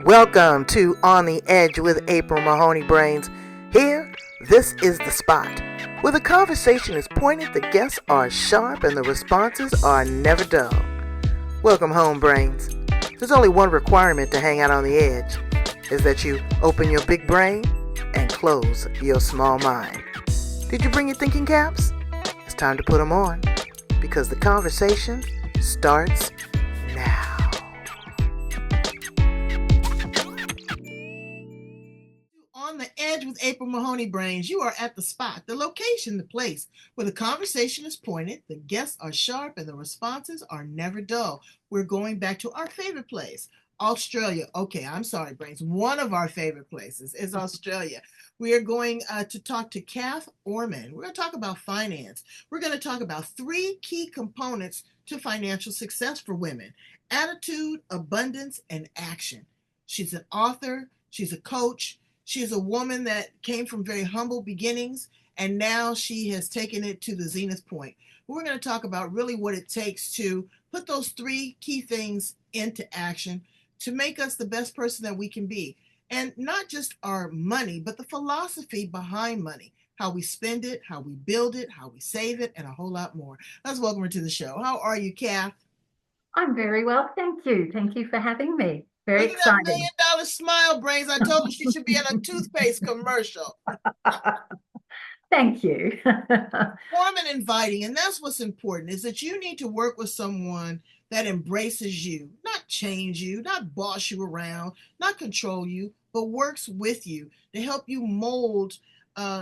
Welcome to On the Edge with April Mahoney Brains. Here, this is the spot where the conversation is pointed, the guests are sharp, and the responses are never dull. Welcome home, Brains. There's only one requirement to hang out on the edge, is that you open your big brain and close your small mind. Did you bring your thinking caps? It's time to put them on, because the conversation starts now. On the Edge with April Mahoney Brains, you are at the spot, the location, the place where the conversation is pointed, the guests are sharp, and the responses are never dull. We're going back to our favorite place, Australia. Okay, I'm sorry, Brains. One of our favorite places is Australia. We are going to talk to Kath Orman. We're going to talk about finance. We're going to talk about 3 key components to financial success for women: attitude, abundance, and action. She's an author. She's a coach. She's a woman that came from very humble beginnings, and now she has taken it to the zenith point. We're going to talk about really what it takes to put those 3 key things into action to make us the best person that we can be. And not just our money, but the philosophy behind money, how we spend it, how we build it, how we save it, and a whole lot more. Let's welcome her to the show. How are you, Kath? I'm very well, thank you. Thank you for having me. Very Look at that exciting. $1 million smile, Brains. I told her she should be in a toothpaste commercial. Thank you. Warm and inviting, and that's what's important, is that you need to work with someone that embraces you, not change you, not boss you around, not control you, but works with you to help you mold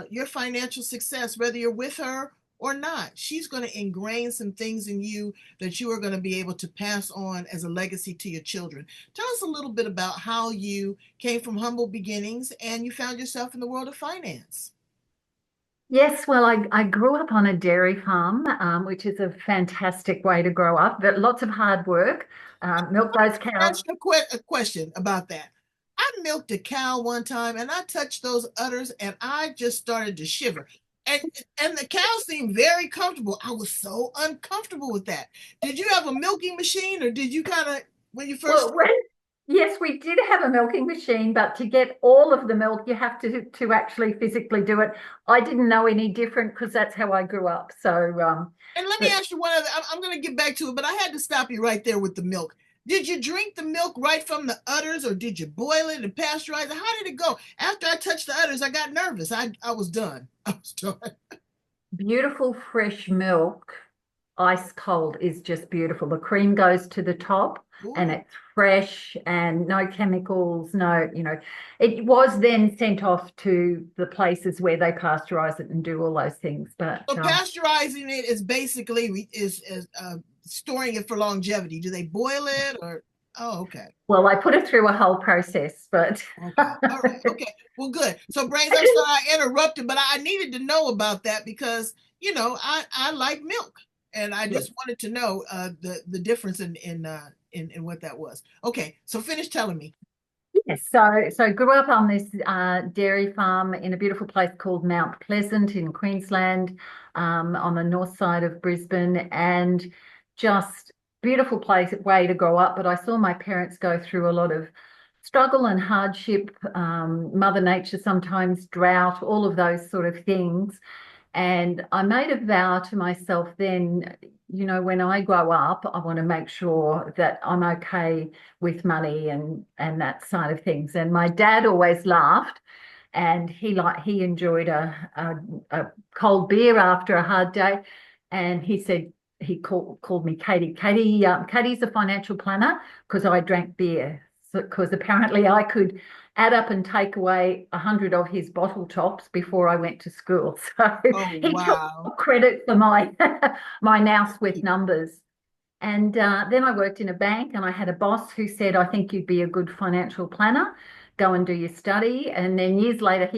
your financial success, whether you're with her or not. She's going to ingrain some things in you that you are going to be able to pass on as a legacy to your children. Tell us a little bit about how you came from humble beginnings and you found yourself in the world of finance. Yes, well, I grew up on a dairy farm, which is a fantastic way to grow up, but lots of hard work. Milk those cows. Ask you a question about that. I milked a cow one time and I touched those udders and I just started to shiver. And and the cow seemed very comfortable. I was so uncomfortable with that. Did you have a milking machine, or did you kind of, when you first? Well, yes, we did have a milking machine, but to get all of the milk, you have to actually physically do it. I didn't know any different because that's how I grew up. And let me But ask you one other. I'm going to get back to it, but I had to stop you right there with the milk. Did you drink the milk right from the udders, or did you boil it and pasteurize it? How did it go? After I touched the udders, I got nervous. I was done. I was done. beautiful fresh milk, ice cold, is just beautiful. The cream goes to the top and Ooh. it's fresh and no chemicals, it was then sent off to the places where they pasteurize it and do all those things. But So pasteurizing it is basically storing it for longevity. Do they boil it or? Oh, okay. well, I put it through a whole process, but Okay. All right. Okay. Well, good. So, Brains, I'm sorry I interrupted, but I needed to know about that because I like milk, and I yeah. just wanted to know the difference in what that was. Okay. So finish telling me. Yes, so grew up on this dairy farm in a beautiful place called Mount Pleasant in Queensland, on the north side of Brisbane, and just beautiful place, way to grow up. But I saw my parents go through a lot of struggle and hardship, Mother Nature sometimes, drought, all of those sort of things. And I made a vow to myself then, when I grow up, I want to make sure that I'm okay with money and that side of things. And my dad always laughed, and he enjoyed a cold beer after a hard day, and he said he called me Katie. Katie's a financial planner because I drank beer. Because apparently I could add up and take away 100 of his bottle tops before I went to school. So Oh, he took wow. credit for my my nous with numbers. And then I worked in a bank, and I had a boss who said, "I think you'd be a good financial planner. Go and do your study." And then years later,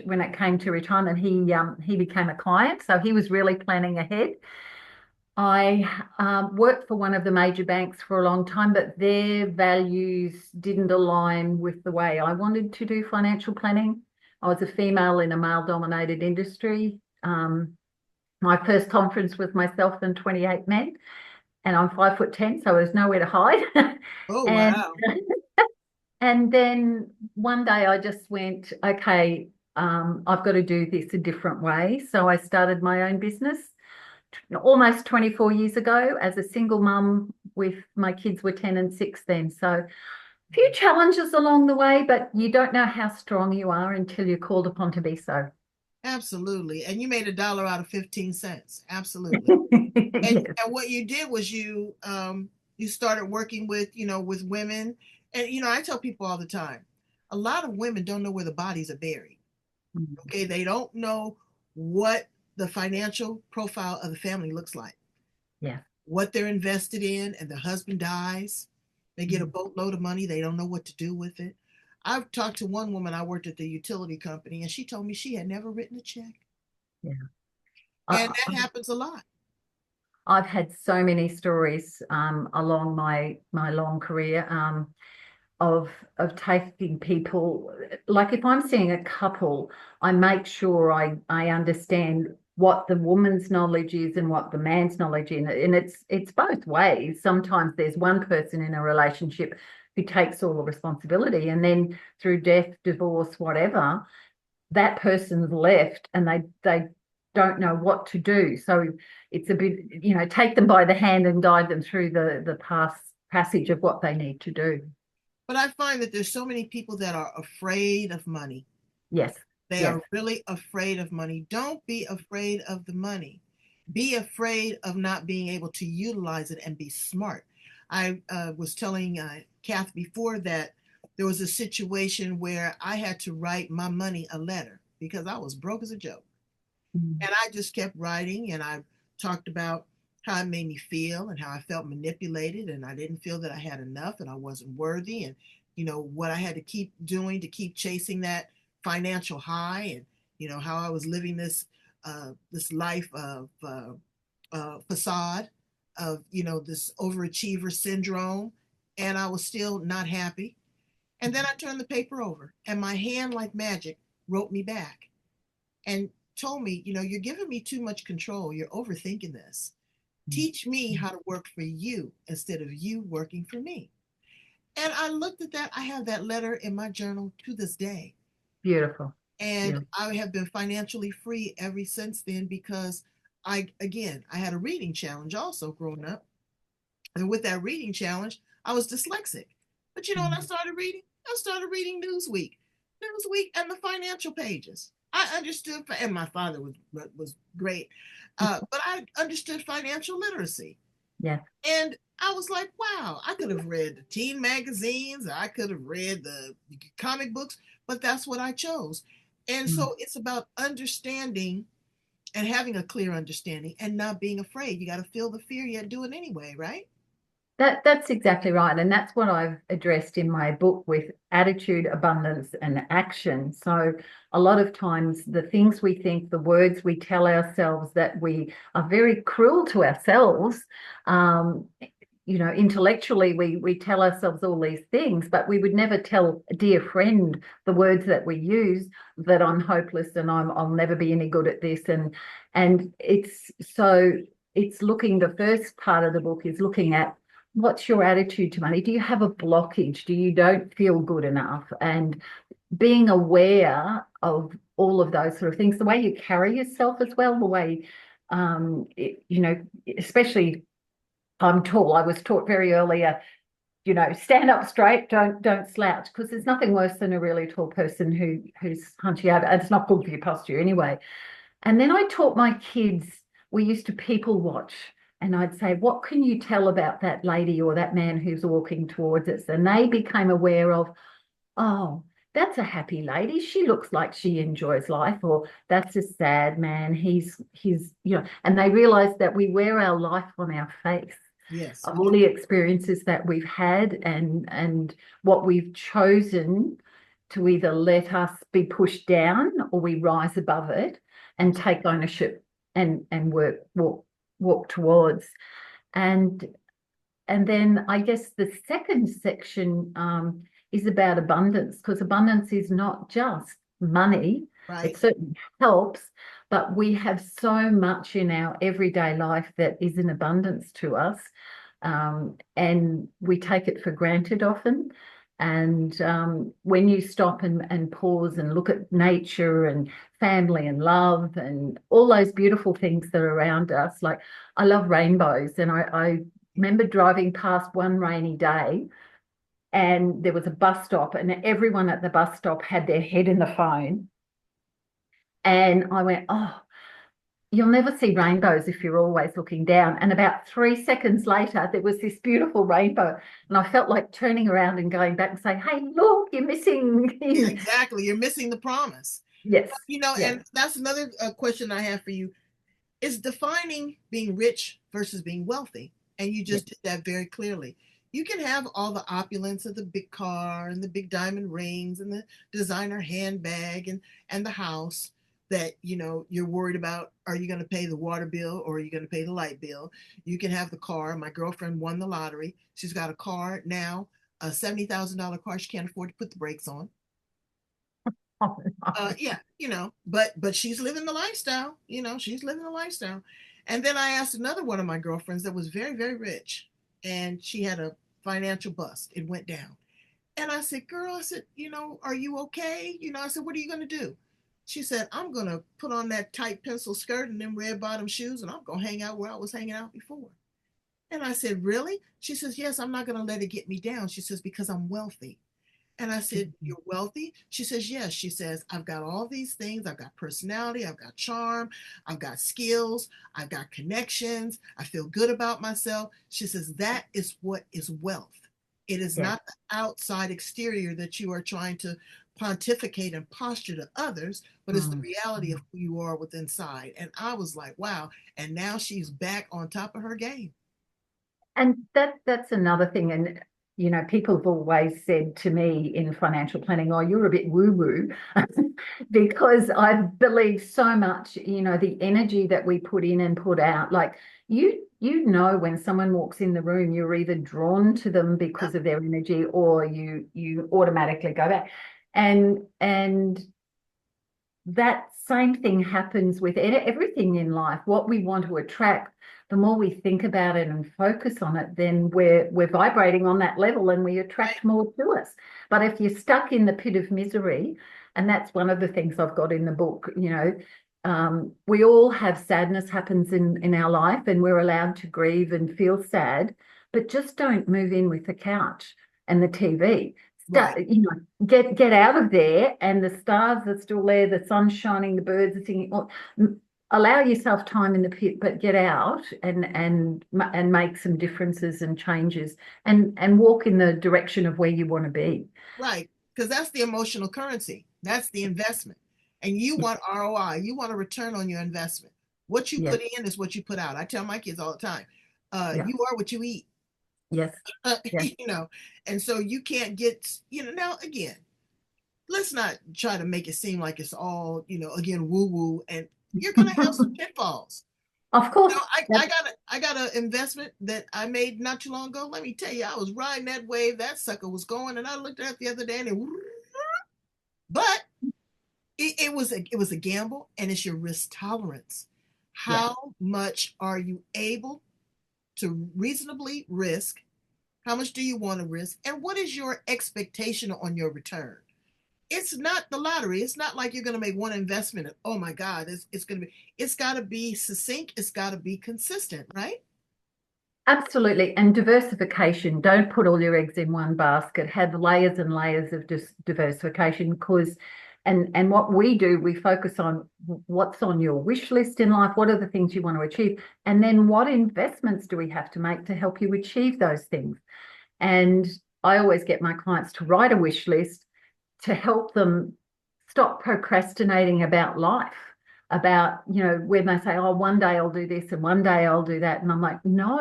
when it came to retirement, he became a client. So he was really planning ahead. I worked for one of the major banks for a long time, but their values didn't align with the way I wanted to do financial planning. I was a female in a male-dominated industry. My first conference was myself and 28 men, and I'm 5'10", so there's nowhere to hide. Oh, and wow. And then one day I just went, okay, I've got to do this a different way. So I started my own business almost 24 years ago as a single mum with my kids were 10 and 6 then. So a few challenges along the way, but you don't know how strong you are until you're called upon to be so. Absolutely. And you made $1 out of 15 cents. Absolutely. Yes. And what you did was you started working with, with women. And I tell people all the time, a lot of women don't know where the bodies are buried. Okay, they don't know what the financial profile of the family looks like, Yeah. what they're invested in, and the husband dies. They get a Mm. boatload of money, they don't know what to do with it. I've talked to one woman, I worked at the utility company, and she told me she had never written a check. Yeah. And I, that happens a lot. I've had so many stories along my long career of taking people. Like if I'm seeing a couple, I make sure I understand what the woman's knowledge is and what the man's knowledge is, and it's both ways. Sometimes there's one person in a relationship who takes all the responsibility, and then through death, divorce, whatever, that person's left, and they don't know what to do. So it's a bit, take them by the hand and guide them through the passage of what they need to do. But I find that there's so many people that are afraid of money. Yes, They yes. are really afraid of money. Don't be afraid of the money. Be afraid of not being able to utilize it and be smart. I was telling Kath before that there was a situation where I had to write my money a letter because I was broke as a joke. Mm. And I just kept writing, and I talked about how it made me feel and how I felt manipulated and I didn't feel that I had enough and I wasn't worthy, and what I had to keep doing to keep chasing that financial high, and how I was living this life of facade of this overachiever syndrome, and I was still not happy. And then I turned the paper over and my hand like magic wrote me back and told me, you're giving me too much control. You're overthinking this. Teach me how to work for you instead of you working for me. And I looked at that. I have that letter in my journal to this day. Beautiful. And Yeah. I have been financially free ever since then because I had a reading challenge also growing up. And with that reading challenge, I was dyslexic. But when I Mm. started reading, I started reading Newsweek, and the financial pages. I understood, and my father was great, but I understood financial literacy. Yeah. And I was like, wow, I could have read the teen magazines, I could have read the comic books, but that's what I chose. And Mm. so it's about understanding and having a clear understanding and not being afraid. You got to feel the fear, yet do it anyway, right? That's exactly right. And that's what I've addressed in my book with attitude, abundance, and action. So a lot of times the things we think, the words we tell ourselves, that we are very cruel to ourselves. Um, Intellectually we tell ourselves all these things, but we would never tell a dear friend the words that we use, that I'm hopeless and I'll never be any good at this. And it's looking, the first part of the book is looking at what's your attitude to money? Do you have a blockage? Do you don't feel good enough? And being aware of all of those sort of things, the way you carry yourself as well, the way, especially I'm tall. I was taught very earlier, stand up straight, don't slouch, because there's nothing worse than a really tall person who's hunchy over. It's not good for your posture anyway. And then I taught my kids, we used to people watch, and I'd say, what can you tell about that lady or that man who's walking towards us? And they became aware of, oh, that's a happy lady. She looks like she enjoys life. Or that's a sad man. He's, and they realized that we wear our life on our face Yes, of we all do. the experiences that we've had, and what we've chosen to either let us be pushed down or we rise above it and take ownership and walk towards. And then I guess the second section is about abundance, because abundance is not just money. It Right. certainly helps, but we have so much in our everyday life that is in abundance to us, and we take it for granted often. And when you stop and pause and look at nature and family and love and all those beautiful things that are around us, like I love rainbows. And I remember driving past one rainy day and there was a bus stop and everyone at the bus stop had their head in the phone. And I went, oh, you'll never see rainbows if you're always looking down. And about 3 seconds later, there was this beautiful rainbow. And I felt like turning around and going back and saying, hey, look, you're missing. Yeah, exactly. You're missing the promise. Yes, And yes, that's another question I have for you is defining being rich versus being wealthy. And you yes, just did that very clearly. You can have all the opulence of the big car and the big diamond rings and the designer handbag and the house that you're worried about. Are you going to pay the water bill or are you going to pay the light bill? You can have the car. My girlfriend won the lottery. She's got a car now, a $70,000 car she can't afford to put the brakes on. oh, no. Yeah, but she's living the lifestyle. She's living the lifestyle. And then I asked another one of my girlfriends that was very, very rich, and she had a financial bust. It went down. And I said, girl, I said, are you okay? I said, what are you going to do? She said, I'm going to put on that tight pencil skirt and them red bottom shoes, and I'm going to hang out where I was hanging out before. And I said, really? She says, yes, I'm not going to let it get me down. She says, because I'm wealthy. And I said, you're wealthy? She says, yes. She says, I've got all these things. I've got personality. I've got charm. I've got skills. I've got connections. I feel good about myself. She says, that is what is wealth. It is Yes. not the outside exterior that you are trying to pontificate and posture to others, but it's the Mm. reality of who you are with inside. And I was like, wow. And now she's back on top of her game. And that's another thing. And people have always said to me in financial planning, oh, you're a bit woo-woo, because I believe so much, the energy that we put in and put out. Like when someone walks in the room, you're either drawn to them Yeah, because of their energy or you automatically go back. And that same thing happens with everything in life. What we want to attract, the more we think about it and focus on it, then we're vibrating on that level and we right, attract more to us. But if you're stuck in the pit of misery, and that's one of the things I've got in the book, we all have sadness happens in our life and we're allowed to grieve and feel sad, but just don't move in with the couch and the TV. right, Get out of there, and the stars are still there, the sun's shining, the birds are singing. Allow yourself time in the pit, but get out and make some differences and changes, and walk in the direction of where you want to be. right. Because that's the emotional currency. That's the investment. And you want ROI. You want a return on your investment. What you Yes, put in is what you put out. I tell my kids all the time, yeah, you are what you eat. yes, Uh, yeah. you know, and so you can't get, now again, let's not try to make it seem like it's all, again, woo woo, and you're going to have some pitfalls. Of course. I got an investment that I made not too long ago. Let me tell you, I was riding that wave. That sucker was going, and I looked at it the other day, and but it was a gamble, and it's your risk tolerance. Yeah. How much are you able to reasonably risk? How much do you want to risk? And what is your expectation on your return? It's not the lottery. It's not like you're going to make one investment and oh my God, it's going to be, it's got to be succinct. It's got to be consistent, right? Absolutely. And diversification. Don't put all your eggs in one basket. Have layers and layers of diversification because and what we do, we focus on what's on your wish list in life, what are the things you want to achieve, and then what investments do we have to make to help you achieve those things. And I always get my clients to write a wish list to help them stop procrastinating about life, about, when they say, oh, one day I'll do this and one day I'll do that. And I'm like, no,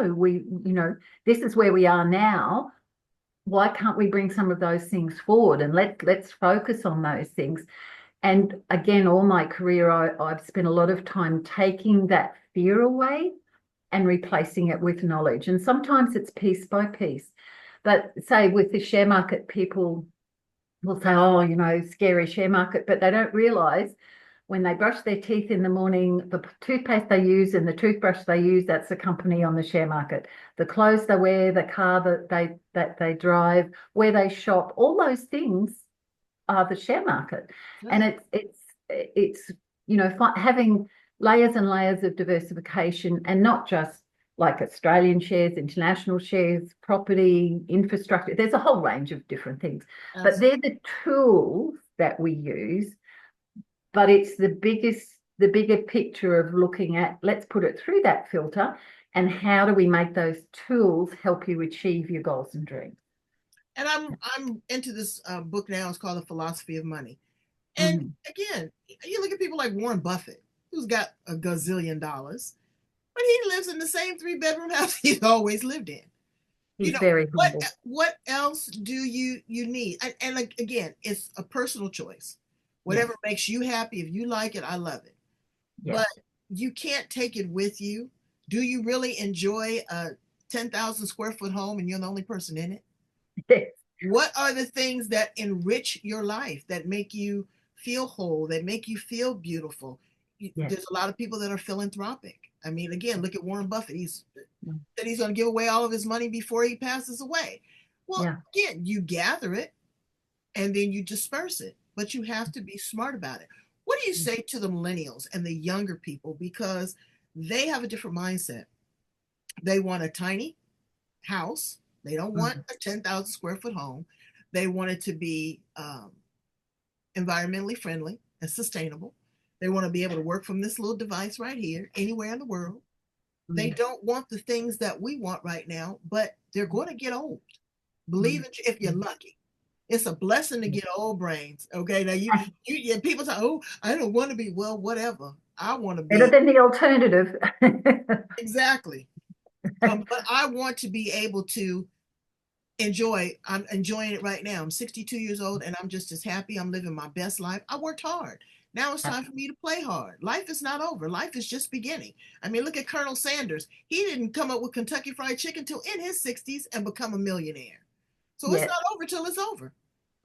this is where we are now. Why can't we bring some of those things forward and let's focus on those things? And again, all my career, I've spent a lot of time taking that fear away and replacing it with knowledge. And sometimes it's piece by piece. But say with the share market, people will say, oh, scary share market, but they don't realize When they brush their teeth in the morning, the toothpaste they use and the toothbrush they use, that's the company on the share market. The clothes they wear, the car that they drive, where they shop, all those things are the share market. And it's having layers and layers of diversification, and not just like Australian shares, international shares, property, infrastructure. There's a whole range of different things, but they're the tools that we use. But it's the bigger picture of looking at, let's put it through that filter, and how do we make those tools help you achieve your goals and dreams? And I'm into this book now. It's called The Philosophy of Money. And again, you look at people like Warren Buffett, who's got a gazillion dollars, but he lives in the same 3-bedroom house he's always lived in. He's very humble. What else do you need? And again, it's a personal choice. Whatever makes you happy, if you like it, I love it. But you can't take it with you. Do you really enjoy a 10,000 square foot home and you're the only person in it? What are the things that enrich your life, that make you feel whole, that make you feel beautiful? There's a lot of people that are philanthropic. I mean, again, look at Warren Buffett. He's said he's going to give away all of his money before he passes away. Well, again, you gather it and then you disperse it, but you have to be smart about it. What do you say to the millennials and the younger people? Because they have a different mindset. They want a tiny house. They don't want a 10,000 square foot home. They want it to be environmentally friendly and sustainable. They want to be able to work from this little device right here, anywhere in the world. They don't want the things that we want right now, but they're going to get old. Believe it if you're lucky. It's a blessing to get old, brains. Okay, now you people say, "Oh, I don't want to be." Well, whatever. I want to be better than the alternative. Exactly. But I want to be able to enjoy. I'm enjoying it right now. I'm 62 years old, and I'm just as happy. I'm living my best life. I worked hard. Now it's time for me to play hard. Life is not over. Life is just beginning. I mean, look at Colonel Sanders. He didn't come up with Kentucky Fried Chicken till in his 60s and become a millionaire. So it's not over till it's over.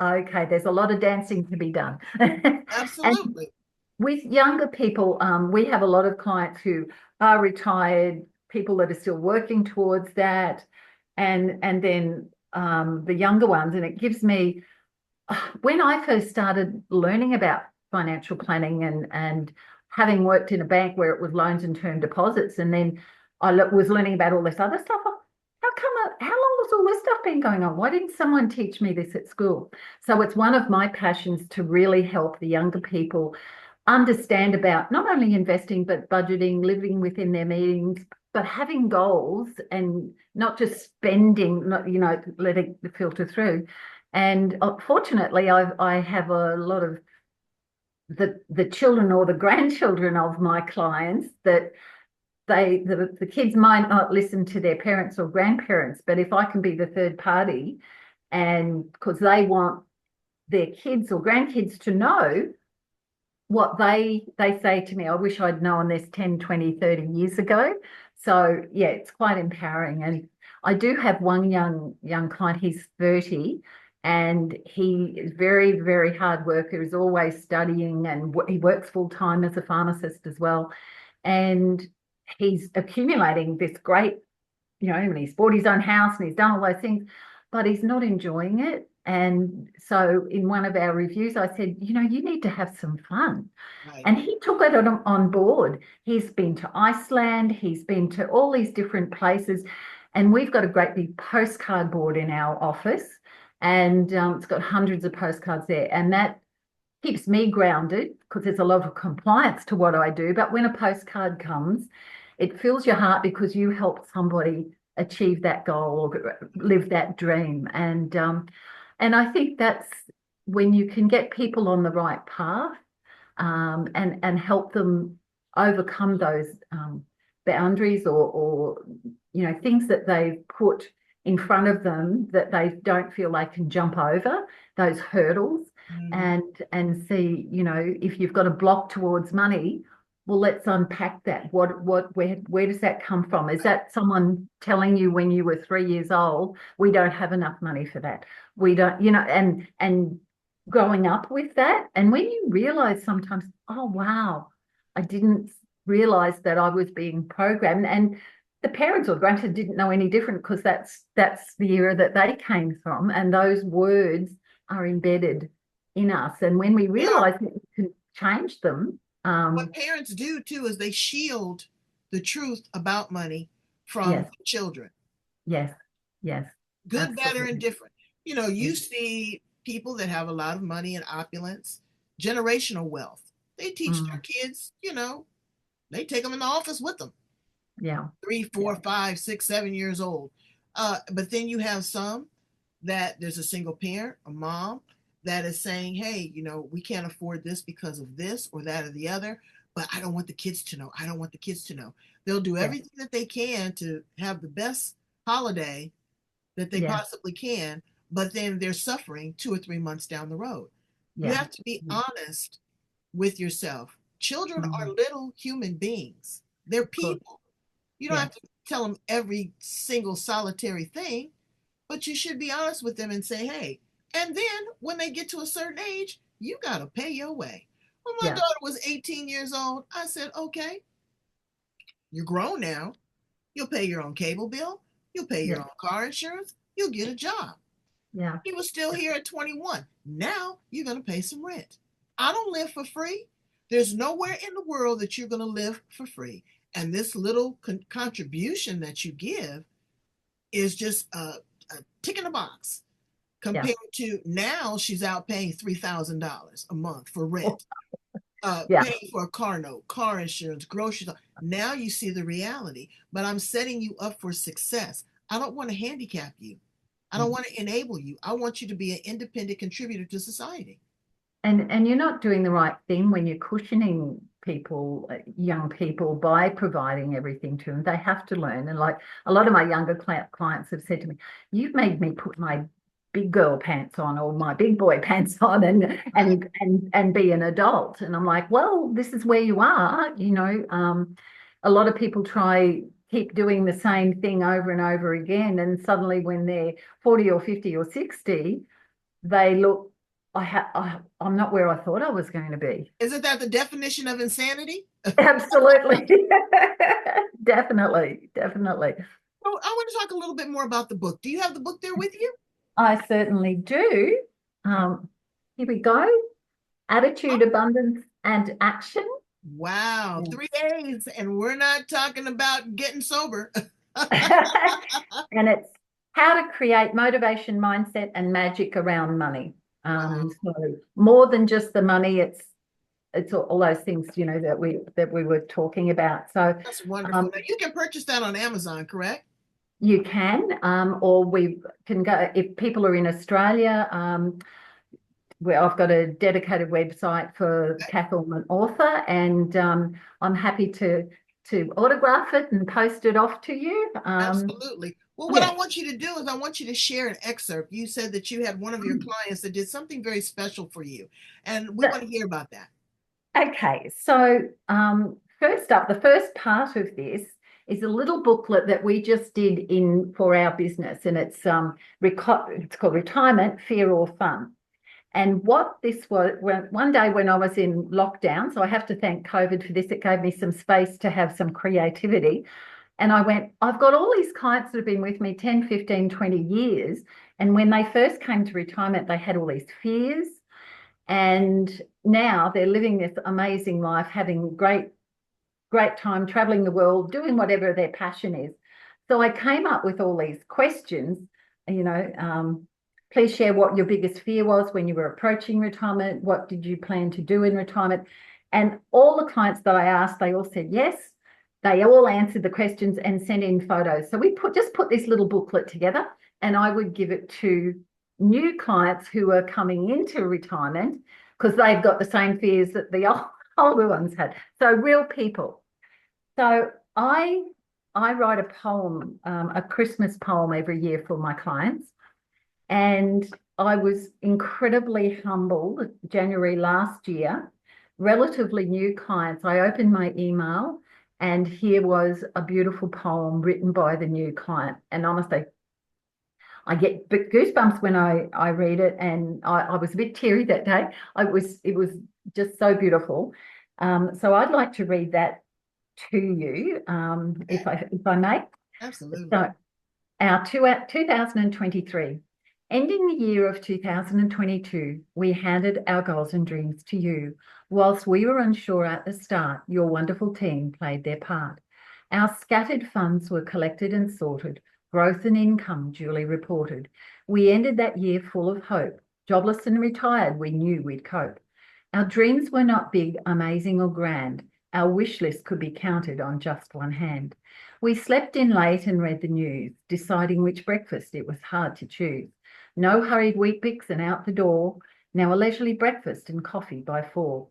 Okay, there's a lot of dancing to be done. Absolutely. With younger people, we have a lot of clients who are retired, people that are still working towards that, and then the younger ones. And it gives me, when I first started learning about financial planning and having worked in a bank where it was loans and term deposits, and then I was learning about all this other stuff, how long has all this stuff been going on? Why didn't someone teach me this at school? So it's one of my passions to really help the younger people understand about not only investing, but budgeting, living within their means, but having goals and not just spending, letting the filter through. And fortunately, I have a lot of the children or the grandchildren of my clients that the kids might not listen to their parents or grandparents, but if I can be the third party, and because they want their kids or grandkids to know what they say to me, I wish I'd known this 10, 20, 30 years ago. So yeah, it's quite empowering. And I do have one young client, he's 30, and he is very, very hard worker, is always studying, and he works full time as a pharmacist as well. And he's accumulating this great, and he's bought his own house and he's done all those things, but he's not enjoying it. And so in one of our reviews, I said, you need to have some fun. Right. And he took it on board. He's been to Iceland, he's been to all these different places, and we've got a great big postcard board in our office, and it's got hundreds of postcards there, and that keeps me grounded because there's a lot of compliance to what I do. But when a postcard comes, it fills your heart because you helped somebody achieve that goal or live that dream. And I think that's when you can get people on the right path, and help them overcome those boundaries or things that they've put in front of them that they don't feel they can jump over, those hurdles. And see, if you've got a block towards money, well, let's unpack that. Where does that come from? Is that someone telling you when you were 3 years old, we don't have enough money for that? We don't, and growing up with that. And when you realize sometimes, oh, wow, I didn't realize that I was being programmed. And the parents or grandparents didn't know any different because that's the era that they came from. And those words are embedded in us. And when we They are. realize that we can change them, What parents do too is they shield the truth about money from yes, the children, yes, yes, good, bad, or absolutely. indifferent. You see people that have a lot of money and opulence, generational wealth. They teach their Mm, kids, they take them in the office with them, yeah, 3, yeah, 4, 5, 6, 7 years old. But then you have some that there's a single parent, a mom, that is saying, hey, we can't afford this because of this or that or the other, but I don't want the kids to know. I don't want the kids to know. They'll do yeah, everything that they can to have the best holiday that they yeah, possibly can, but then they're suffering 2 or 3 months down the road. You yeah. have to be honest with yourself. Children are Mm, little human beings, they're of course, people. You don't yeah, have to tell them every single solitary thing, but you should be honest with them and say, hey, and then when they get to a certain age, you got to pay your way. When my yeah, daughter was 18 years old, I said, okay, you're grown now. You'll pay your own cable bill. You'll pay your yeah, own car insurance. You'll get a job. yeah, He was still here at 21. Now you're going to pay some rent. I don't live for free. There's nowhere in the world that you're going to live for free. And this little contribution that you give is just a tick in the box yeah. compared to now she's out paying $3,000 a month for Oh, rent, yeah. paying for a car note, car insurance, groceries. Now you see the reality, but I'm setting you up for success. I don't want to handicap you. I don't Mm. want to enable you. I want you to be an independent contributor to society. And you're not doing the right thing when you're cushioning people, young people, by providing everything to them. They have to learn. And like a lot of my younger clients have said to me, "You've made me put my big girl pants on or my big boy pants on Right. and be an adult." And I'm like, "Well, this is where you are." A lot of people try keep doing the same thing over and over again, and suddenly when they're 40 or 50 or 60, they look, I'm not where I thought I was going to be. Isn't that the definition of insanity? Absolutely. Definitely, definitely. So I want to talk a little bit more about the book. Do you have the book there with you? I certainly do. Here we go. Oh, Attitude, abundance, and action. wow, Yeah. 3 A's, and we're not talking about getting sober. And it's how to create motivation, mindset, and magic around money. Wow, So more than just the money, it's all those things, that we were talking about. So that's wonderful. um, Now you can purchase that on Amazon, correct? you can, or we can go if people are in Australia. Where I've got a dedicated website for Okay. Kath Orman author, and I'm happy to autograph it and post it off to you. Absolutely. Well, what I Yes. want you to do is I want you to share an excerpt. You said that you had one of your clients that did something very special for you, and we want to hear about that. Okay, so first up, the first part of this is a little booklet that we just did in for our business, and it's called Retirement, Fear or Fun. And what this was, one day when I was in lockdown, so I have to thank COVID for this, it gave me some space to have some creativity. And I went, I've got all these clients that have been with me 10, 15, 20 years. And when they first came to retirement, they had all these fears. And now they're living this amazing life, having great time traveling the world, doing whatever their passion is. So I came up with all these questions, you know, please share what your biggest fear was when you were approaching retirement. What did you plan to do in retirement? And all the clients that I asked, they all said yes. They all answered the questions and sent in photos. So we just put this little booklet together, and I would give it to new clients who are coming into retirement because they've got the same fears that the older ones had. So real people. So I write a poem, a Christmas poem every year for my clients. And I was incredibly humbled January last year, relatively new clients. I opened my email and here was a beautiful poem written by the new client. And honestly, I get goosebumps when I read it, and I was a bit teary that day. It was just so beautiful. So I'd like to read that to you, Okay. if I may. Absolutely. So our 2023, ending the year of 2022, we handed our goals and dreams to you. Whilst we were unsure at the start, your wonderful team played their part. Our scattered funds were collected and sorted, growth and income duly reported. We ended that year full of hope. Jobless and retired, we knew we'd cope. Our dreams were not big, amazing, or grand. Our wish list could be counted on just one hand. We slept in late and read the news, deciding which breakfast it was hard to choose. No hurried Weet-Bix and out the door, now a leisurely breakfast and coffee by 4.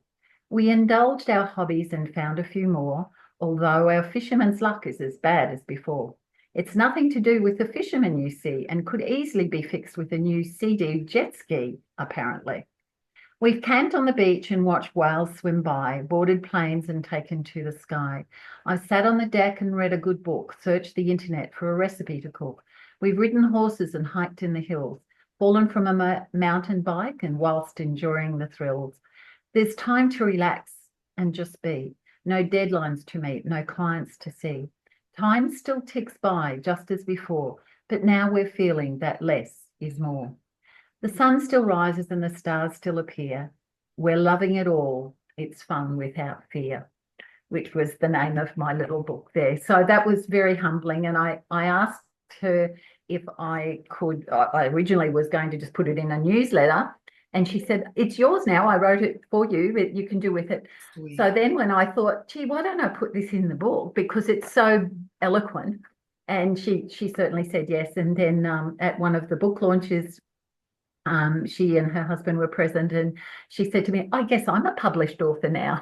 We indulged our hobbies and found a few more, although our fisherman's luck is as bad as before. It's nothing to do with the fishermen you see and could easily be fixed with a new CD jet ski, apparently. We've camped on the beach and watched whales swim by, boarded planes and taken to the sky. I've sat on the deck and read a good book, searched the internet for a recipe to cook. We've ridden horses and hiked in the hills, fallen from a mountain bike and whilst enjoying the thrills. There's time to relax and just be. No deadlines to meet, no clients to see. Time still ticks by just as before, but now we're feeling that less is more. The sun still rises and the stars still appear. We're loving it all. It's fun without fear, which was the name of my little book there. So that was very humbling. And I asked her if I could, I originally was going to just put it in a newsletter. And she said, it's yours now. I wrote it for you. You can do with it. Sweet. So then when I thought, gee, why don't I put this in the book? Because it's so eloquent. And she certainly said yes. And then at one of the book launches, she and her husband were present, and she said to me, I guess I'm a published author now.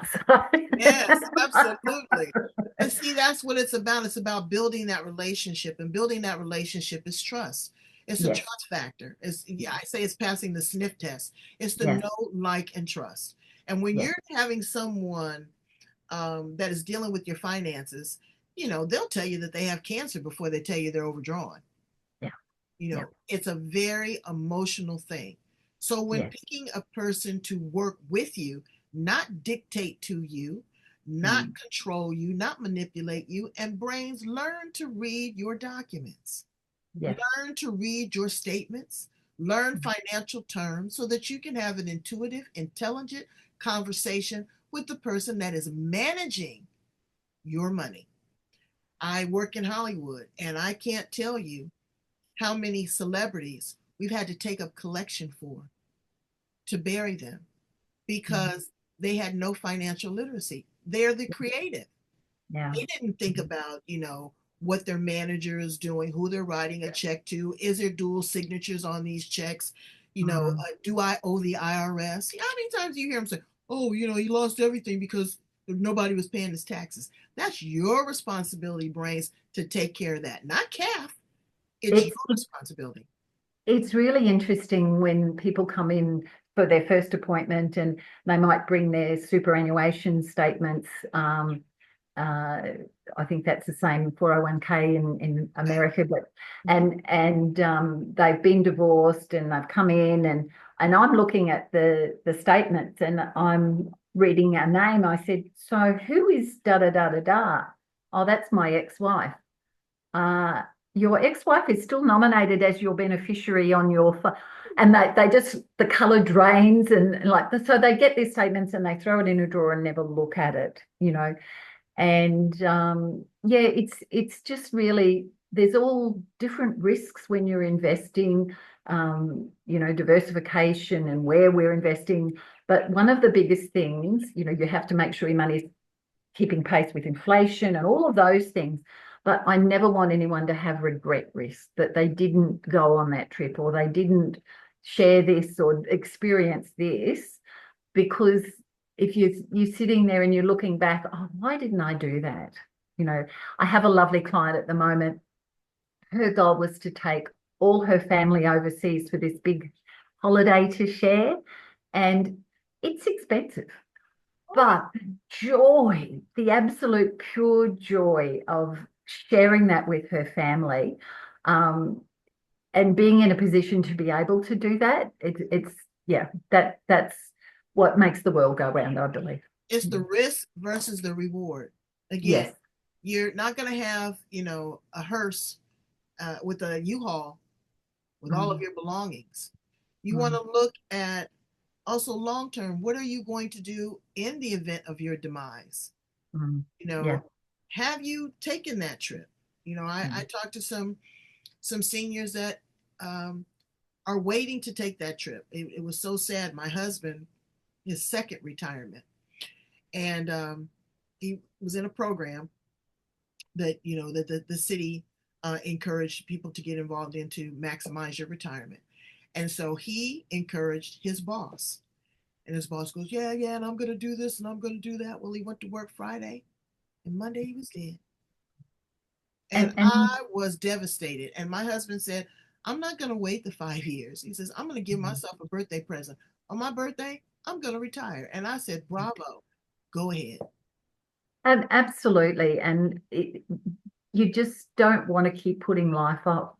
Yes, absolutely. And see, that's what it's about. It's about building that relationship, and building that relationship is trust. It's a Yes, trust factor. It's, yeah, I say it's passing the sniff test. It's the yes, know, like, and trust. And when yes, you're having someone that is dealing with your finances, they'll tell you that they have cancer before they tell you they're overdrawn. yeah, yeah, It's a very emotional thing. So when yes, picking a person to work with you, not dictate to you, not control you, not manipulate you, and brains, learn to read your documents, yes, learn to read your statements, learn financial terms so that you can have an intuitive, intelligent conversation with the person that is managing your money. I work in Hollywood, and I can't tell you how many celebrities we've had to take up collection for to bury them because they had no financial literacy. They're the creative. yeah, They didn't think about, what their manager is doing, who they're writing a check to, is there dual signatures on these checks? Do I owe the IRS? How many times do you hear them say, oh, he lost everything because nobody was paying his taxes? That's your responsibility, brains, to take care of that, not Kath. It's your it's responsibility. it's really interesting when people come in for their first appointment and they might bring their superannuation statements. Uh, I think that's the same 401k in America, but they've been divorced and they've come in and I'm looking at the statements and I'm reading a name. I said, so who is da da da da da? Oh, that's my ex-wife. Uh, your ex-wife is still nominated as your beneficiary on your and they just the color drains and like so they get these statements and they throw it in a drawer and never look at it, and yeah, it's just really there's all different risks when you're investing, diversification and where we're investing. But one of the biggest things, you have to make sure your money's keeping pace with inflation and all of those things. But I never want anyone to have regret risk that they didn't go on that trip or they didn't share this or experience this, because if you're sitting there and you're looking back, oh, why didn't I do that? I have a lovely client at the moment. Her goal was to take all her family overseas for this big holiday to share, and it's expensive. But joy, the absolute pure joy of sharing that with her family, um, and being in a position to be able to do that, it's yeah, that's what makes the world go round, I believe. It's the risk versus the reward. Again, Yes. you're not going to have, a hearse with a U-Haul with all of Mm, your belongings. You want mm, to look at also long term, what are you going to do in the event of your demise? mm. You know, Yeah. have you taken that trip? I Mm, talked to some seniors that are waiting to take that trip. It was so sad. My husband, his second retirement, and he was in a program that the city encouraged people to get involved in to maximize your retirement. And so he encouraged his boss. And his boss goes, yeah, yeah, and I'm going to do this and I'm going to do that. Well, he went to work Friday and Monday he was dead. And and I was devastated. And my husband said, I'm not going to wait the 5 years. He says, I'm going to give myself a birthday present. On my birthday, I'm going to retire. And I said, bravo, go ahead. and absolutely, and you just don't want to keep putting life up.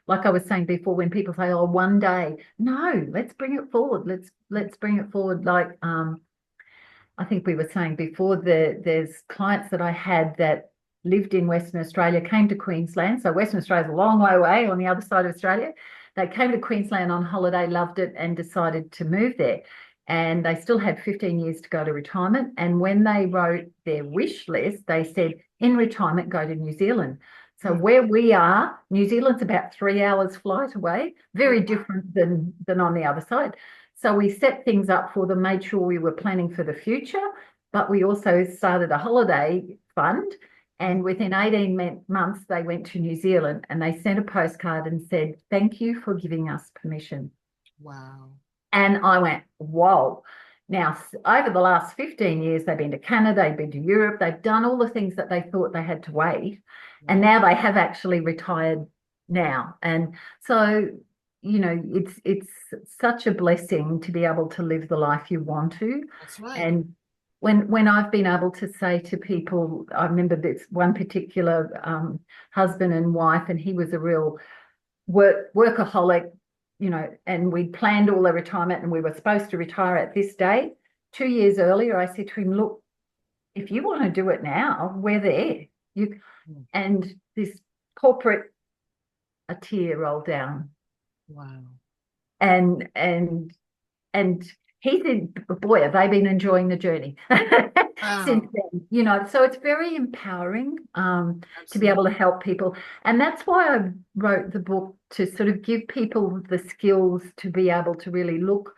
Like I was saying before, when people say, "Oh, one day," no, let's bring it forward. Let's bring it forward. Like I think we were saying before, there's clients that I had that lived in Western Australia, came to Queensland. So Western Australia's a long way away on the other side of Australia. They came to Queensland on holiday, loved it, and decided to move there. And they still had 15 years to go to retirement. And when they wrote their wish list, they said, in retirement, go to New Zealand. So Mm. where we are, New Zealand's about 3 hours flight away, Oh, very wow. different than on the other side. So we set things up for them, made sure we were planning for the future, but we also started a holiday fund. Mm. And within 18 months, they went to New Zealand and they sent a postcard and said, thank you for giving us permission. Wow. And I went, whoa. Now, over the last 15 years, they've been to Canada, they've been to Europe, they've done all the things that they thought they had to wait. And Wow. now they have actually retired now. And so, it's such a blessing to be able to live the life you want to. That's right. And when I've been able to say to people, I remember this one particular husband and wife, and he was a real workaholic, and we planned all the retirement and we were supposed to retire at this date. 2 years earlier, I said to him, look, if you want to do it now, we're there. You Mm. and this corporate, a tear rolled down. Wow. And and he said, boy, have they been enjoying the journey since Wow. then. So it's very empowering to be Absolutely. able to help people. And that's why I wrote the book, to sort of give people the skills to be able to really look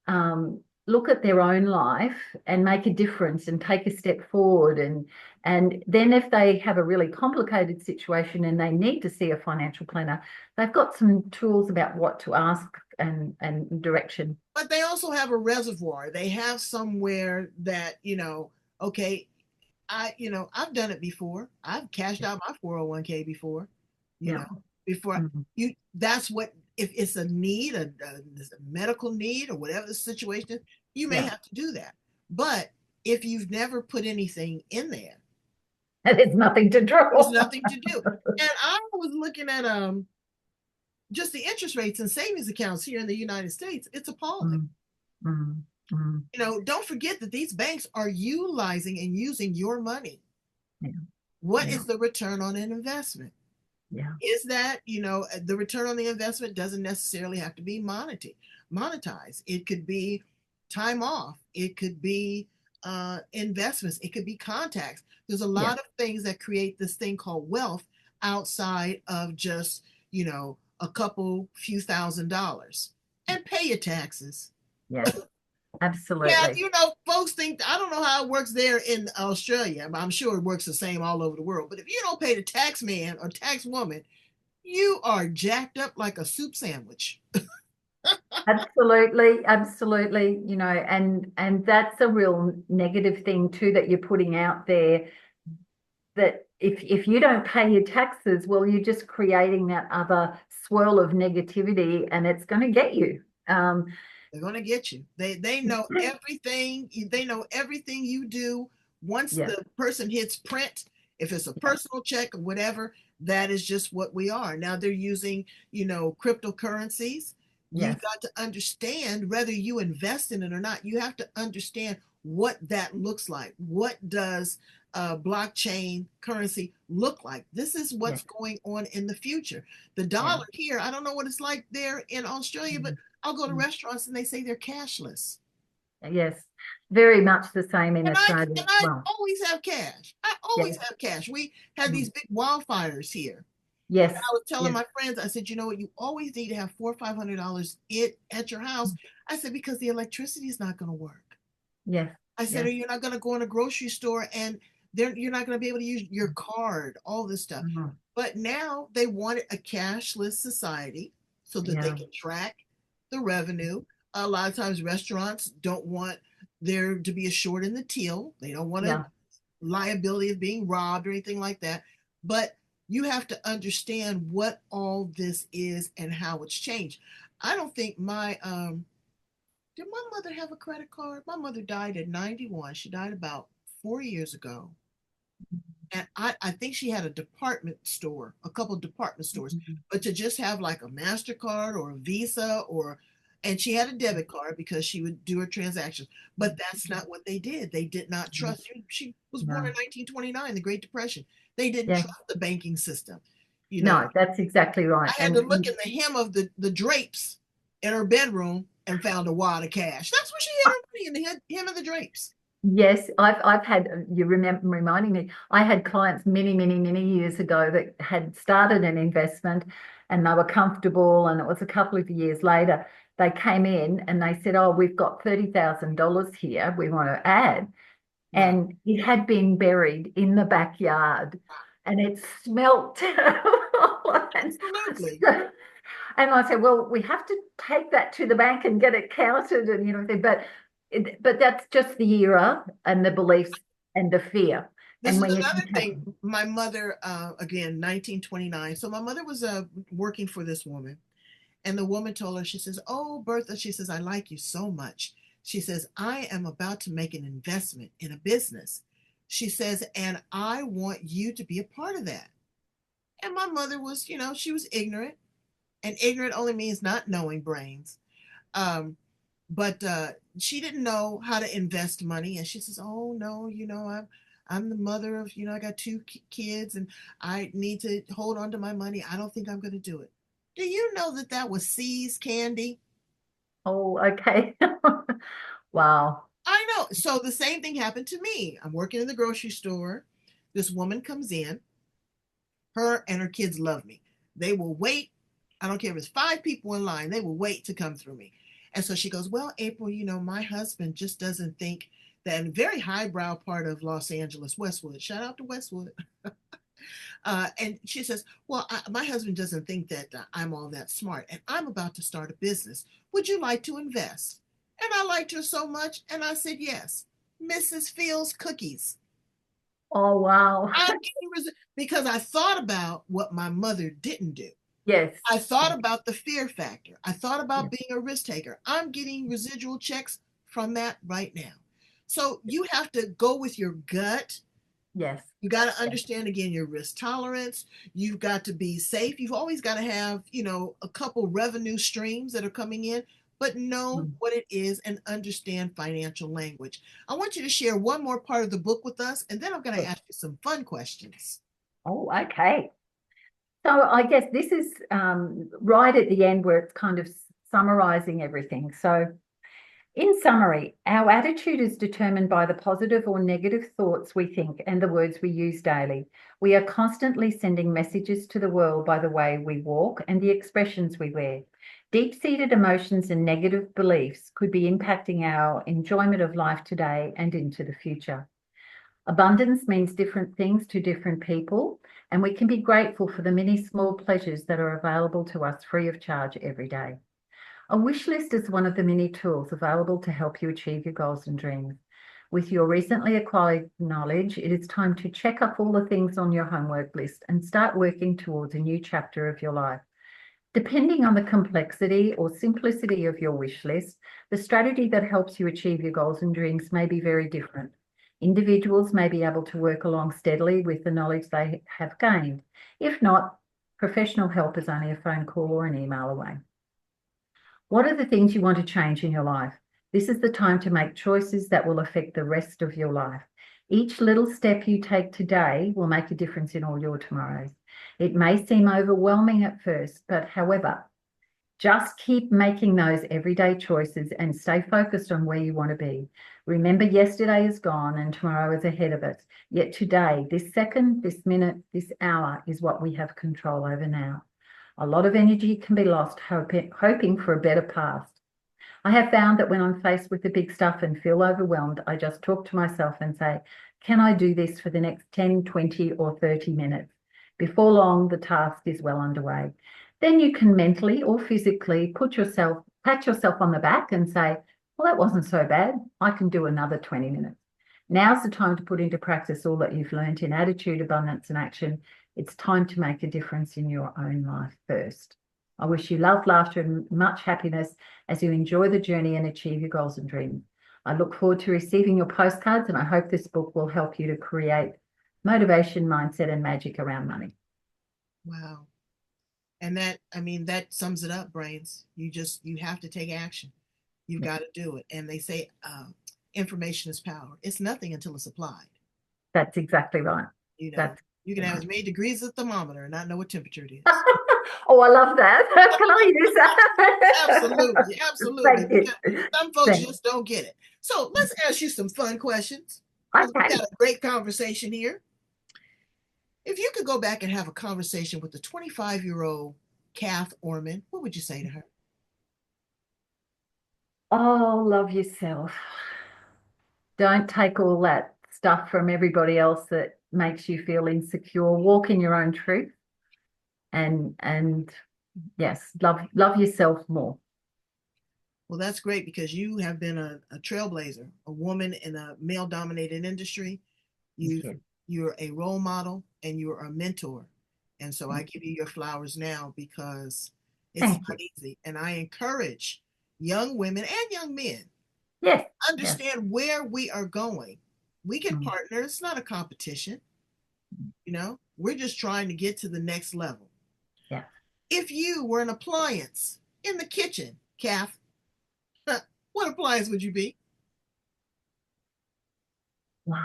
at their own life and make a difference and take a step forward. And then if they have a really complicated situation and they need to see a financial planner, they've got some tools about what to ask and direction. But they also have a reservoir. They have somewhere that, okay, I've done it before. I've cashed out my 401k before, you Yeah. know, before Mhm. that's what, if it's a need, a medical need or whatever the situation, you may Yeah. have to do that. But if you've never put anything in there, And there's nothing to there's draw. nothing to do. And I was looking at just the interest rates and savings accounts here in the United States. It's appalling. Mm, mm, mm. Don't forget that these banks are utilizing and using your money. Yeah. What Yeah. is the return on an investment? Yeah. Is that, the return on the investment doesn't necessarily have to be monetized. It could be time off. It could be investments. It could be contacts. There's a Yeah. lot of things that create this thing called wealth outside of just, a couple few $1,000s, and pay your taxes. Yeah. Yeah, Absolutely. folks think, I don't know how it works there in Australia. I'm sure it works the same all over the world. But if you don't pay the tax man or tax woman, you are jacked up like a soup sandwich. Absolutely, absolutely, and that's a real negative thing too that you're putting out there, that if you don't pay your taxes, well, you're just creating that other swirl of negativity and it's going to get you. They're gonna get you. They know everything. They know everything you do. Once Yeah, the person hits print, if it's a personal check or whatever, that is just what we are. Now they're using, cryptocurrencies. You've Yes, got to understand whether you invest in it or not. You have to understand what that looks like. What does blockchain currency look like? This is what's yes, going on in the future. The yeah. dollar here, I don't know what it's like there in Australia, but Mm, I'll go to mm. restaurants and they say they're cashless. Yes, very much the same in And I Australia and as I well. always have cash. I always Yes, have cash. We had mm. these big wildfires here. Yes, I was telling yes, my friends, I said, you know what, you always need to have $400 or $500 it at your house. I said, because the electricity is not going to work. yes, I said, or yes. you're not going to go in a grocery store and you're not going to be able to use your card, all this stuff. Mm. But now they wanted a cashless society so that they Yeah, can track the revenue. A lot of times restaurants don't want there to be a short in the till. They don't want a yeah. liability of being robbed or anything like that. But you have to understand what all this is and how it's changed. I don't think my did my mother have a credit card? My mother died at 91. She died about 4 years ago. And I think she had a department store, a couple of department stores, Mhm. but to just have like a MasterCard or a Visa and she had a debit card because she would do her transactions, but that's not what they did. They did not trust. She was born in No. 1929, the Great Depression. They didn't Yes. trust the banking system. You know, No, that's exactly right. I had to look in the hem of the drapes in her bedroom and found a wad of cash. That's where she hid her money, in the hem of the drapes. Yes, I've had, you remember reminding me, I had clients many, many, many years ago that had started an investment and they were comfortable, and it was a couple of years later they came in and they said, "Oh, we've got $30,000 here we want to add." Wow. And it had been buried in the backyard and it smelt terrible. Absolutely. And I said, well, we have to take that to the bank and get it counted, and but that's just the era and the beliefs and the fear. This And is when you another can have, thing. My mother, again, 1929. So my mother was working for this woman, and the woman told her, she says, "Oh, Bertha," she says, "I like you so much." She says, "I am about to make an investment in a business." She says, "And I want you to be a part of that." And my mother was, she was ignorant, and ignorant only means not knowing brains. Um, but she didn't know how to invest money, and she says, "Oh no, I'm the mother of, I got two kids, and I need to hold on to my money. I don't think I'm going to do it." Do you know that that was C's candy? oh, okay. Wow. I know. So the same thing happened to me. I'm working in the grocery store. This woman comes in. Her and her kids love me. They will wait. I don't care if it's 5 people in line, they will wait to come through me. And so she goes, "Well, April, my husband just doesn't think that," in a very highbrow part of Los Angeles, Westwood. Shout out to Westwood. And she says, "Well, my husband doesn't think that I'm all that smart, and I'm about to start a business. Would you like to invest?" And I liked her so much, and I said, "Yes." Mrs. Fields cookies. Oh, wow. I'm getting because I thought about what my mother didn't do. Yes. I thought Yes. about the fear factor. I thought about Yes. being a risk taker. I'm getting residual checks from that right now. So you have to go with your gut. Yes. You got to Yes. understand again your risk tolerance. You've got to be safe. You've always got to have, a couple revenue streams that are coming in, but know Mm. what it is and understand financial language. I want you to share one more part of the book with us, and then I'm going to Yes. ask you some fun questions. Oh, okay. So I guess this is right at the end where it's kind of summarizing everything. So, in summary, our attitude is determined by the positive or negative thoughts we think and the words we use daily. We are constantly sending messages to the world by the way we walk and the expressions we wear. Deep-seated emotions and negative beliefs could be impacting our enjoyment of life today and into the future. Abundance means different things to different people, and we can be grateful for the many small pleasures that are available to us free of charge every day. A wish list is one of the many tools available to help you achieve your goals and dreams. With your recently acquired knowledge, it is time to check off all the things on your homework list and start working towards a new chapter of your life. Depending on the complexity or simplicity of your wish list, the strategy that helps you achieve your goals and dreams may be very different. Individuals may be able to work along steadily with the knowledge they have gained. If not, professional help is only a phone call or an email away. What are the things you want to change in your life? This is the time to make choices that will affect the rest of your life. Each little step you take today will make a difference in all your tomorrows. It may seem overwhelming at first, but however, just keep making those everyday choices and stay focused on where you want to be. Remember, yesterday is gone and tomorrow is ahead of it. Yet today, this second, this minute, this hour is what we have control over now. A lot of energy can be lost hoping for a better past. I have found that when I'm faced with the big stuff and feel overwhelmed, I just talk to myself and say, can I do this for the next 10, 20, or 30 minutes? Before long, the task is well underway. Then you can mentally or physically pat yourself on the back and say, well, that wasn't so bad. I can do another 20 minutes. Now's the time to put into practice all that you've learned in attitude, abundance, and action. It's time to make a difference in your own life first. I wish you love, laughter, and much happiness as you enjoy the journey and achieve your goals and dreams. I look forward to receiving your postcards, and I hope this book will help you to create motivation, mindset, and magic around money. Wow. And that sums it up, Brains. You have to take action. You've got to do it. And they say information is power. It's nothing until it's applied. That's exactly right. You can have as many degrees as a thermometer and not know what temperature it is. Oh, I love that. Can I use that? Absolutely. Absolutely. Some folks just don't get it. So let's ask you some fun questions. Okay. We got a great conversation here. If you could go back and have a conversation with the 25-year-old Kath Orman, what would you say to her? Oh, love yourself. Don't take all that stuff from everybody else that makes you feel insecure. Walk in your own truth. And yes, love yourself more. Well, that's great because you have been a trailblazer, a woman in a male-dominated industry. You're a role model and you're a mentor. And so I give you your flowers now because it's not easy. And I encourage young women and young men understand where we are going. We can partner. It's not a competition. We're just trying to get to the next level. Yeah. If you were an appliance in the kitchen, Kath, what appliance would you be? Wow.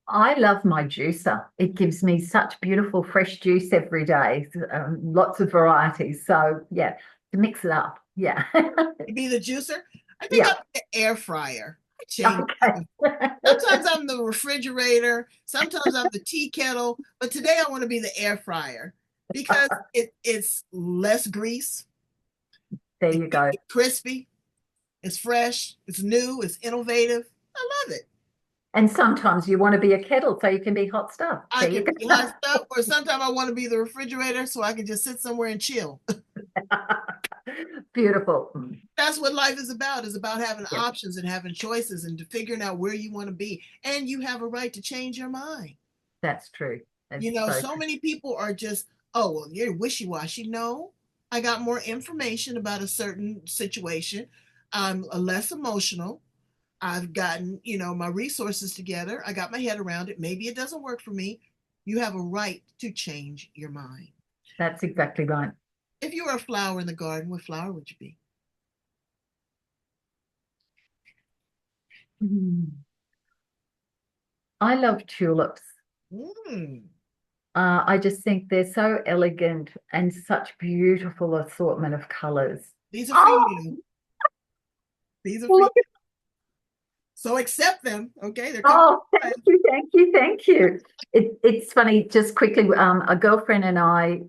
I love my juicer. It gives me such beautiful fresh juice every day, lots of varieties. So yeah, to mix it up. Yeah. You'd be the juicer? I think I'm the air fryer. I change. Okay. Sometimes I'm the refrigerator. Sometimes I'm the tea kettle. But today I want to be the air fryer because it's less grease. There you go. It's crispy. It's fresh. It's new. It's innovative. I love it. And sometimes you want to be a kettle so you can be hot stuff. I can be hot stuff, or sometimes I want to be the refrigerator so I can just sit somewhere and chill. Beautiful. That's what life is about having options and having choices and figuring out where you want to be. And you have a right to change your mind. That's true. So many people are just, oh, well, you're wishy-washy. No, I got more information about a certain situation. I'm less emotional. I've gotten, my resources together. I got my head around it. Maybe it doesn't work for me. You have a right to change your mind. That's exactly right. If you were a flower in the garden, what flower would you be? I love tulips. I just think they're so elegant and such beautiful assortment of colors. These are for you. These are for you. So accept them, okay? Thank you. It's funny, just quickly, a girlfriend and I,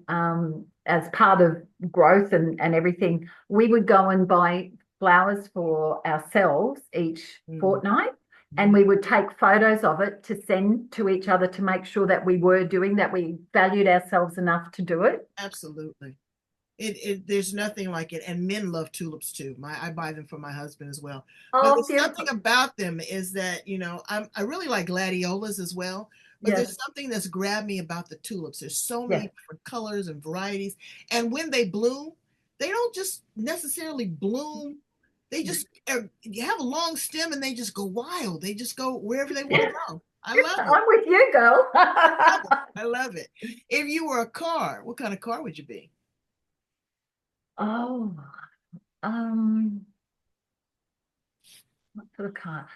as part of growth and everything, we would go and buy flowers for ourselves each fortnight. And we would take photos of it to send to each other to make sure that we were doing that, we valued ourselves enough to do it. Absolutely. There's nothing like it. And men love tulips too. I buy them for my husband as well. But there's something about them is that, I really like gladiolas as well. But there's something that's grabbed me about the tulips. There's so many different colors and varieties. And when they bloom, they don't just necessarily bloom They just you have a long stem and they just go wild. They just go wherever they want to go. I love it. I'm with you, girl. I love it. I love it. If you were a car, what kind of car would you be? Oh, um, what sort of car?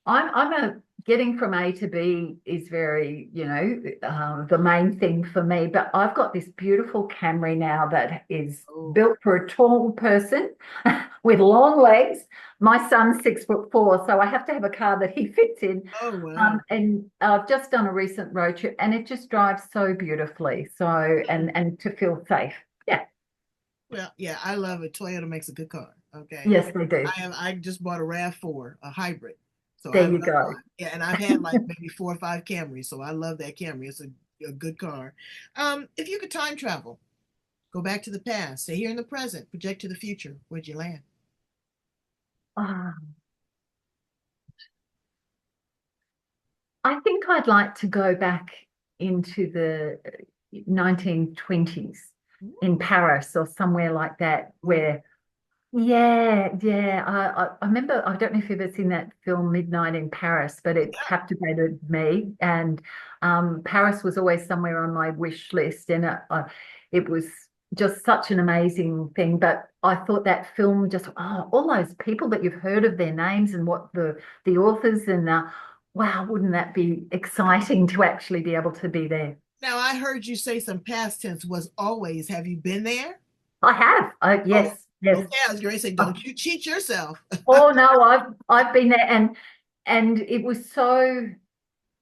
I'm a getting from A to B is very, the main thing for me. But I've got this beautiful Camry now that is Oh, built for a tall person with long legs. My son's 6'4", so I have to have a car that he fits in. oh wow. And I've just done a recent road trip, and it just drives so beautifully. So and to feel safe. Yeah. Well, yeah, I love it. Toyota makes a good car. Okay. Yes, they do. I just bought a RAV4, a hybrid. So There I you love go. mine. Yeah, and I've had like maybe 4 or 5 Camrys, so I love that Camry. It's a good car. If you could time travel, go back to the past, stay here in the present, project to the future, where'd you land? Ah, I think I'd like to go back into the 1920s in Ooh, Paris or somewhere like that, ooh, where, yeah, yeah. I remember, I don't know if you've ever seen that film Midnight in Paris, but it yeah. captivated me. And Paris was always somewhere on my wish list. And it was just such an amazing thing. But I thought that film just, all those people that you've heard of their names and what the authors and wow, wouldn't that be exciting to actually be able to be there? Now I heard you say some past tense was always. Have you been there? I have. Oh, Yes, yes. okay. I was going to say, don't you cheat yourself. Oh no, I've been there, and it was so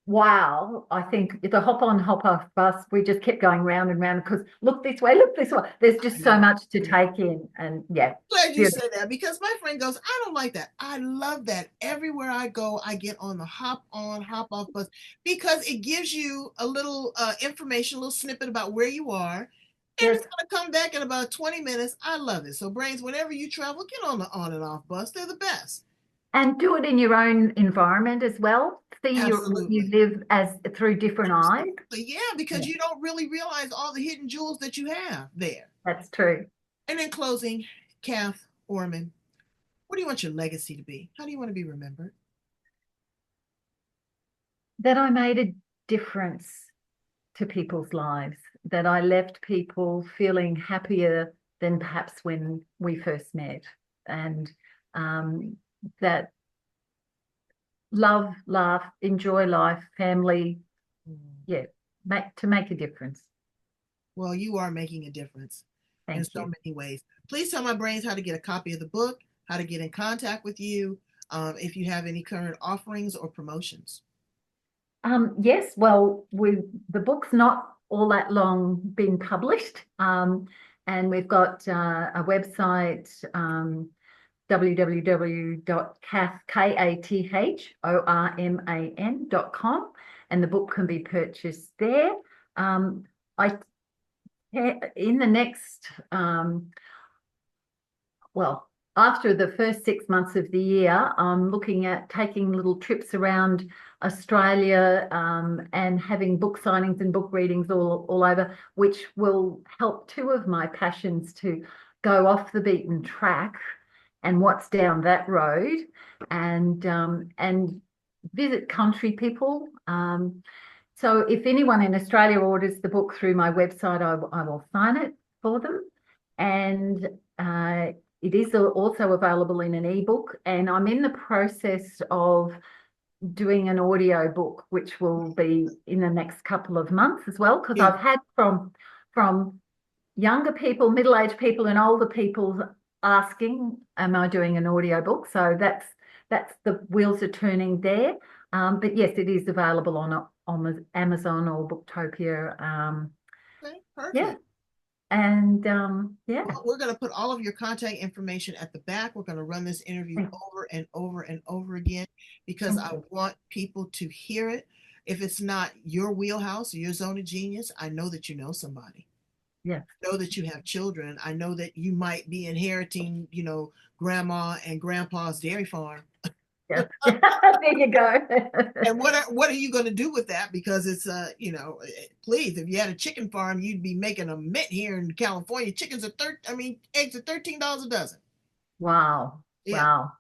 wow. I think the hop on, hop off bus, we just kept going round and round because look this way. There's I just so know. much to take in, and yeah, Glad you beautiful. said that because my friend goes, I don't like that. I love that. Everywhere I go, I get on the hop on, hop off bus because it gives you a little information, a little snippet about where you are. And Yes, it's going to come back in about 20 minutes. I love it. So, Brains, whenever you travel, get on the on and off bus. They're the best. and do it in your own environment as well. See you Absolutely. live as through different eyes. Absolutely. Yeah, because Yeah, you don't really realize all the hidden jewels that you have there. that's true. And in closing, Kath Orman, what do you want your legacy to be? How do you want to be remembered? That I made a difference to people's lives, that I left people feeling happier than perhaps when we first met, and um, that love, laugh, enjoy life, family, Mm. yeah, to make a difference. Well, you are making a difference in Thank so you. many ways. Please tell my brains how to get a copy of the book, how to get in contact with you, if you have any current offerings or promotions. Yes, well, the book's not all that long been published, and we've got a website, www.kathorman.com, and the book can be purchased there. I in the next well, after the first 6 months of the year, I'm looking at taking little trips around Australia, and having book signings and book readings all over, which will help two of my passions to go off the beaten track and what's down that road, and visit country people. So if anyone in Australia orders the book through my website, I will sign it for them. And it is also available in an ebook, and I'm in the process of doing an audio book, which will be in the next couple of months as well, because I've Beautiful. had from younger people, middle-aged people, and older people asking, "Am I doing an audio book?" So that's the wheels are turning there. But yes, it is available on Amazon or Booktopia. Okay, Yeah, perfect. and yeah. Well, we're going to put all of your contact information at the back. We're going to run this interview over and over and over again because Thank I you. want people to hear it. If it's not your wheelhouse or your zone of genius, I know that you know somebody. Yeah. Know that you have children. I know that you might be inheriting, grandma and grandpa's dairy farm. Yes. There you go. And what are you going to do with that? Because it's please, if you had a chicken farm, you'd be making a mint here in California. Chickens are eggs are $13 a dozen. Wow. Yeah. Wow.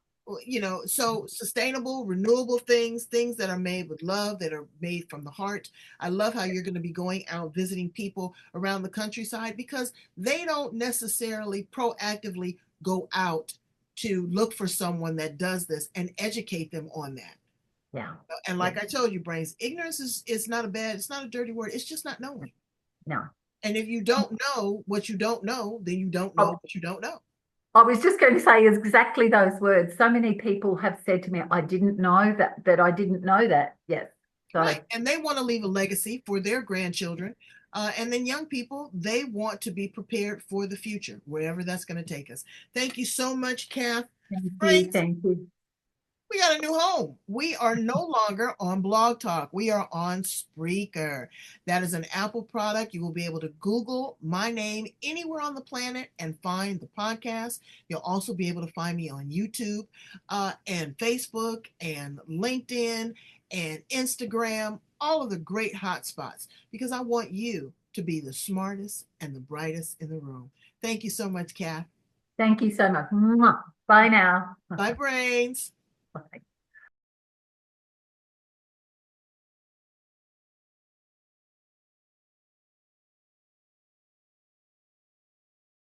So sustainable, renewable things that are made with love, that are made from the heart. I love how you're going to be going out visiting people around the countryside, because they don't necessarily proactively go out to look for someone that does this and educate them on that. Yeah. And Yeah. like I told you, brains, ignorance is not a bad, it's not a dirty word. It's just not knowing. No. And if you don't know what you don't know, then you don't know Oh, what you don't know. I was just going to say exactly those words. So many people have said to me, I didn't know that I didn't know that. Yes. So Right. And they want to leave a legacy for their grandchildren. And then young people, they want to be prepared for the future, wherever that's going to take us. Thank you so much, Kath. thank you. Friends, Thank you. we got a new home. We are no longer on Blog Talk. We are on Spreaker. That is an Apple product. You will be able to Google my name anywhere on the planet and find the podcast. You'll also be able to find me on YouTube and Facebook and LinkedIn and Instagram, all of the great hotspots, because I want you to be the smartest and the brightest in the room. Thank you so much, Kath. Thank you so much. Mwah. Bye now. Bye, brains. Bye.